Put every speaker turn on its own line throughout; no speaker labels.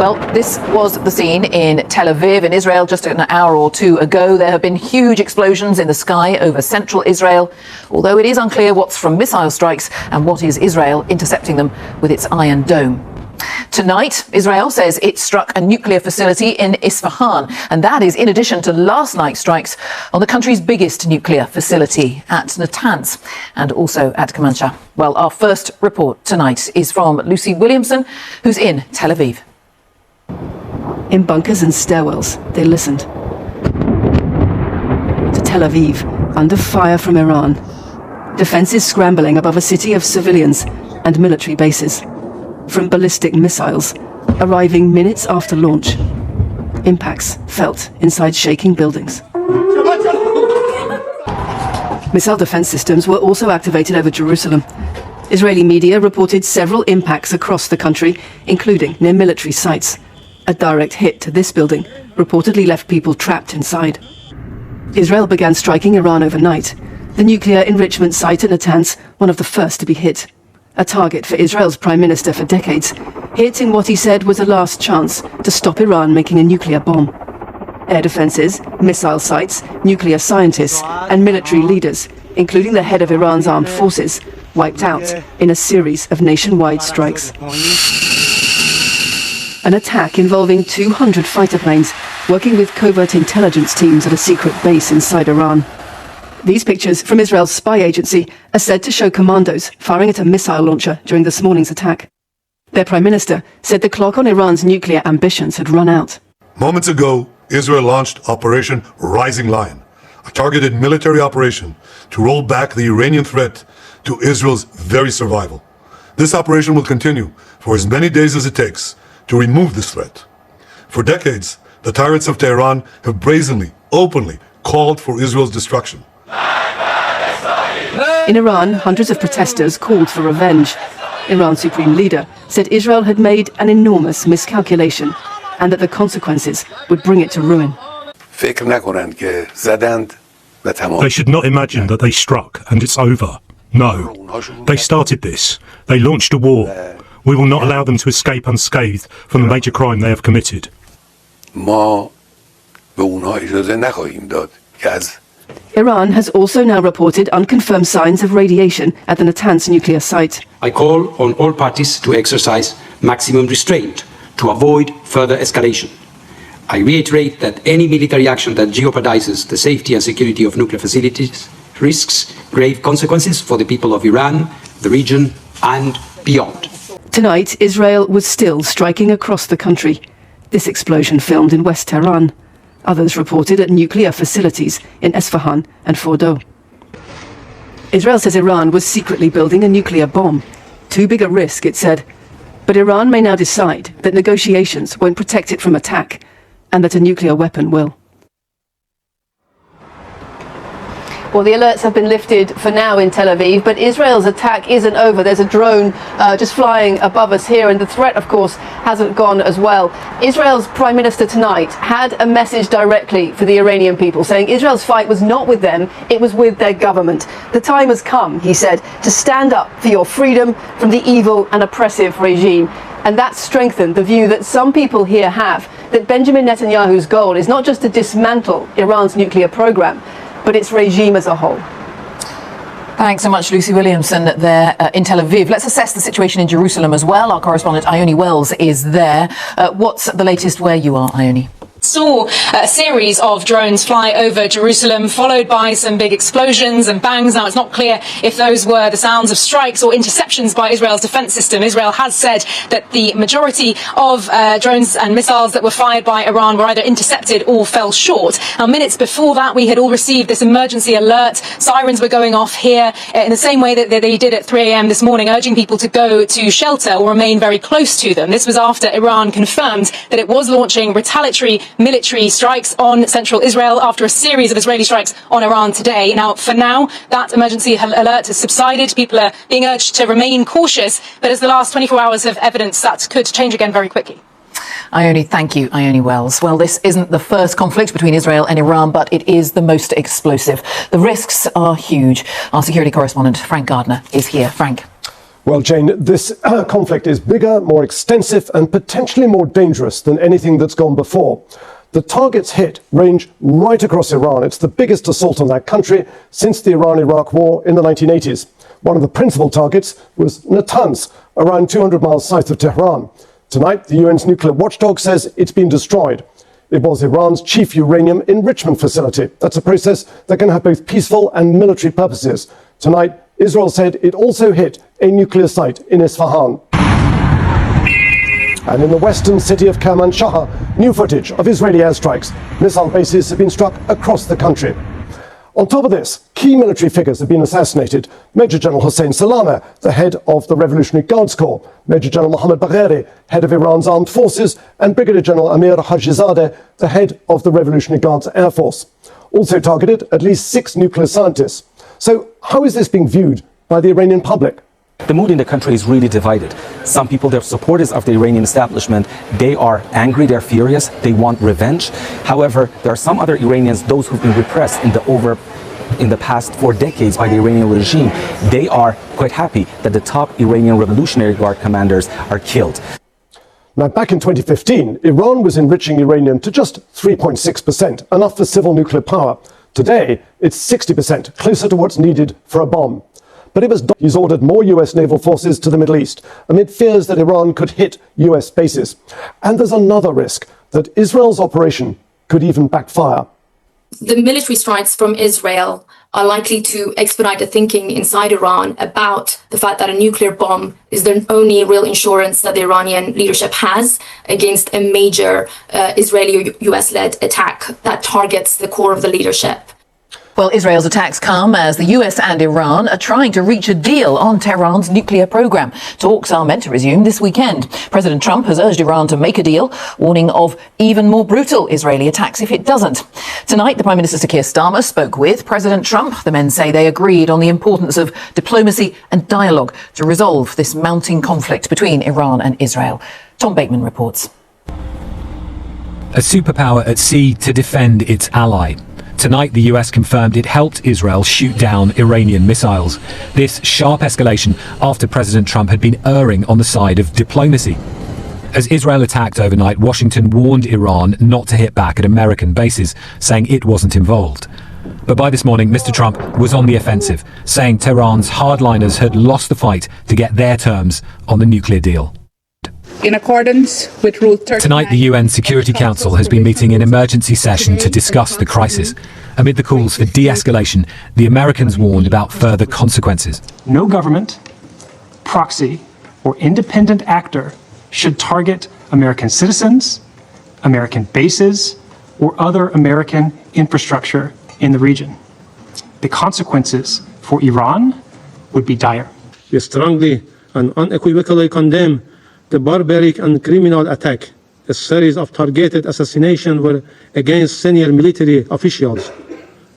Well, this was the scene in Tel Aviv in Israel just an hour or two ago. There have been huge explosions in the sky over central Israel, although it is unclear what's from missile strikes and what is Israel intercepting them with its Iron Dome. Tonight, Israel says it struck a nuclear facility in Isfahan, and that is in addition to last night's strikes on the country's biggest nuclear facility at Natanz and also at Kermanshah. Well, our first report tonight is from Lucy Williamson, who's in Tel Aviv.
In bunkers and stairwells, they listened to Tel Aviv, under fire from Iran. Defences scrambling above a city of civilians and military bases. From ballistic missiles, arriving minutes after launch. Impacts felt inside shaking buildings. Missile defense systems were also activated over Jerusalem. Israeli media reported several impacts across the country, including near military sites. A direct hit to this building reportedly left people trapped inside. Israel began striking Iran overnight. The nuclear enrichment site at Natanz, one of the first to be hit. A target for Israel's prime minister for decades, hit in what he said was a last chance to stop Iran making a nuclear bomb. Air defenses, missile sites, nuclear scientists and military leaders, including the head of Iran's armed forces, wiped out in a series of nationwide strikes. An attack involving 200 fighter planes working with covert intelligence teams at a secret base inside Iran. These pictures from Israel's spy agency are said to show commandos firing at a missile launcher during this morning's attack. Their prime minister said the clock on Iran's nuclear ambitions had run out.
Moments ago, Israel launched Operation Rising Lion, a targeted military operation to roll back the Iranian threat to Israel's very survival. This operation will continue for as many days as it takes to remove this threat. For decades, the tyrants of Tehran have brazenly, openly called for Israel's destruction.
In Iran, hundreds of protesters called for revenge. Iran's supreme leader said Israel had made an enormous miscalculation and that the consequences would bring it to ruin.
They
should not imagine that they struck and it's over. No. They started this. They launched a war. We will not allow them to escape unscathed from the major crime they have committed.
Iran has also now reported unconfirmed signs of radiation at the Natanz nuclear site.
I call on all parties to exercise maximum restraint to avoid further escalation. I reiterate that any military action that jeopardizes the safety and security of nuclear facilities risks grave consequences for the people of Iran, the region, and beyond.
Tonight, Israel was still striking across the country. This explosion filmed in West Tehran. Others reported at nuclear facilities in Isfahan and Fordo. Israel says Iran was secretly building a nuclear bomb. Too big a risk, it said. But Iran may now decide that negotiations won't protect it from attack, and that a nuclear weapon will. Well, the alerts have been lifted for now in Tel Aviv, but Israel's attack isn't over. There's a drone just flying above us here, and the threat, of course, hasn't gone as well. Israel's Prime Minister tonight had a message directly for the Iranian people, saying Israel's fight was not with them, it was with their government. The time has come, he said, to stand up for your freedom from the evil and oppressive regime. And that strengthened the view that some people here have, that Benjamin Netanyahu's goal is not just to dismantle Iran's nuclear program, but its regime as a whole.
Thanks so much, Lucy Williamson, there in Tel Aviv. Let's assess the situation in Jerusalem as well. Our correspondent Ione Wells is there. What's the latest where you are, Ione?
Saw a series of drones fly over Jerusalem, followed by some big explosions and bangs. Now, it's not clear if those were the sounds of strikes or interceptions by Israel's defense system. Israel has said that the majority of drones and missiles that were fired by Iran were either intercepted or fell short. Now, minutes before that, we had all received this emergency alert. Sirens were going off here in the same way that they did at 3 a.m. this morning, urging people to go to shelter or remain very close to them. This was after Iran confirmed that it was launching retaliatory military strikes on central Israel after a series of Israeli strikes on Iran today. Now, for now, that emergency alert has subsided. People are being urged to remain cautious, but as the last 24 hours have evidence, that could change again very quickly.
Ione, thank you, Ione Wells. Well, this isn't the first conflict between Israel and Iran, but it is the most explosive. The risks are huge. Our security correspondent, Frank Gardner, is here. Frank.
Well, Jane, this conflict is bigger, more extensive, and potentially more dangerous than anything that's gone before. The targets hit range right across Iran. It's the biggest assault on that country since the Iran-Iraq War in the 1980s. One of the principal targets was Natanz, around 200 miles south of Tehran. Tonight, the UN's nuclear watchdog says it's been destroyed. It was Iran's chief uranium enrichment facility. That's a process that can have both peaceful and military purposes. Tonight, Israel said it also hit a nuclear site in Isfahan. And in the western city of Kermanshah, new footage of Israeli airstrikes. Missile bases have been struck across the country. On top of this, key military figures have been assassinated. Major General Hossein Salameh, the head of the Revolutionary Guards Corps, Major General Mohammad Bagheri, head of Iran's armed forces, and Brigadier General Amir Hajizadeh, the head of the Revolutionary Guards Air Force. Also targeted, at least 6 nuclear scientists. So how is this being viewed by the Iranian public?
The mood in the country is really divided. Some people, they're supporters of the Iranian establishment. They are angry, they're furious, they want revenge. However, there are some other Iranians, those who've been repressed in the past 4 decades by the Iranian regime. They are quite happy that the top Iranian Revolutionary Guard commanders are killed.
Now, back in 2015, Iran was enriching uranium to just 3.6%, enough for civil nuclear power. Today, it's 60%, closer to what's needed for a bomb. But he's ordered more US naval forces to the Middle East amid fears that Iran could hit US bases. And there's another risk that Israel's operation could even backfire.
The military strikes from Israel are likely to expedite the thinking inside Iran about the fact that a nuclear bomb is the only real insurance that the Iranian leadership has against a major Israeli or US-led attack that targets the core of the leadership.
Well, Israel's attacks come as the US and Iran are trying to reach a deal on Tehran's nuclear program. Talks are meant to resume this weekend. President Trump has urged Iran to make a deal, warning of even more brutal Israeli attacks if it doesn't. Tonight, the Prime Minister Keir Starmer spoke with President Trump. The men say they agreed on the importance of diplomacy and dialogue to resolve this mounting conflict between Iran and Israel. Tom Bateman reports.
A superpower at sea to defend its ally. Tonight, the US confirmed it helped Israel shoot down Iranian missiles. This sharp escalation after President Trump had been erring on the side of diplomacy. As Israel attacked overnight, Washington warned Iran not to hit back at American bases, saying it wasn't involved. But by this morning, Mr. Trump was on the offensive, saying Tehran's hardliners had lost the fight to get their terms on the nuclear deal.
In accordance with Rule 39.
Tonight, the UN Security Council has been meeting in emergency session to discuss the crisis. Amid the calls for de-escalation, the Americans warned about further consequences.
No government, proxy, or independent actor should target American citizens, American bases, or other American infrastructure in the region. The consequences for Iran would be dire.
We strongly and unequivocally condemn the barbaric and criminal attack. A series of targeted assassinations were against senior military officials,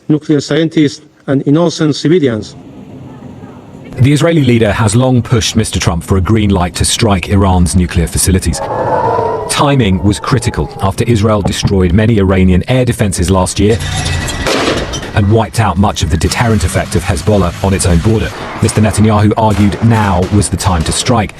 nuclear scientists, and innocent civilians.
The Israeli leader has long pushed Mr. Trump for a green light to strike Iran's nuclear facilities. Timing was critical after Israel destroyed many Iranian air defenses last year and wiped out much of the deterrent effect of Hezbollah on its own border. Mr. Netanyahu argued now was the time to strike.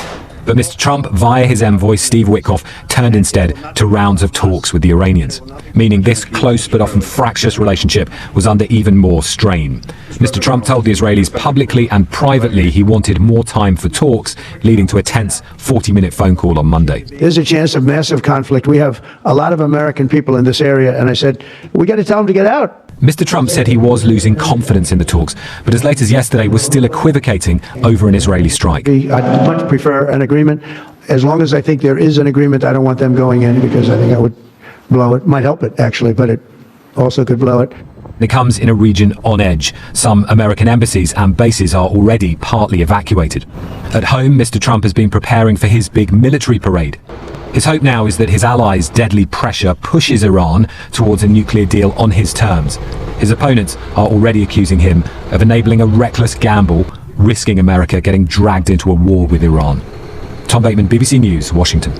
But Mr. Trump, via his envoy Steve Witkoff, turned instead to rounds of talks with the Iranians, meaning this close but often fractious relationship was under even more strain. Mr. Trump told the Israelis publicly and privately he wanted more time for talks, leading to a tense 40-minute phone call on Monday.
There's a chance of massive conflict. We have a lot of American people in this area, and I said, we got to tell them to get out.
Mr. Trump said he was losing confidence in the talks, but as late as yesterday was still equivocating over an Israeli strike.
I'd much prefer an agreement. As long as I think there is an agreement, I don't want them going in because I think I would blow it. Might help it, actually, but it also could blow it.
It comes in a region on edge. Some American embassies and bases are already partly evacuated. At home, Mr. Trump has been preparing for his big military parade. His hope now is that his allies' deadly pressure pushes Iran towards a nuclear deal on his terms. His opponents are already accusing him of enabling a reckless gamble, risking America getting dragged into a war with Iran. Tom Bateman, BBC News, Washington.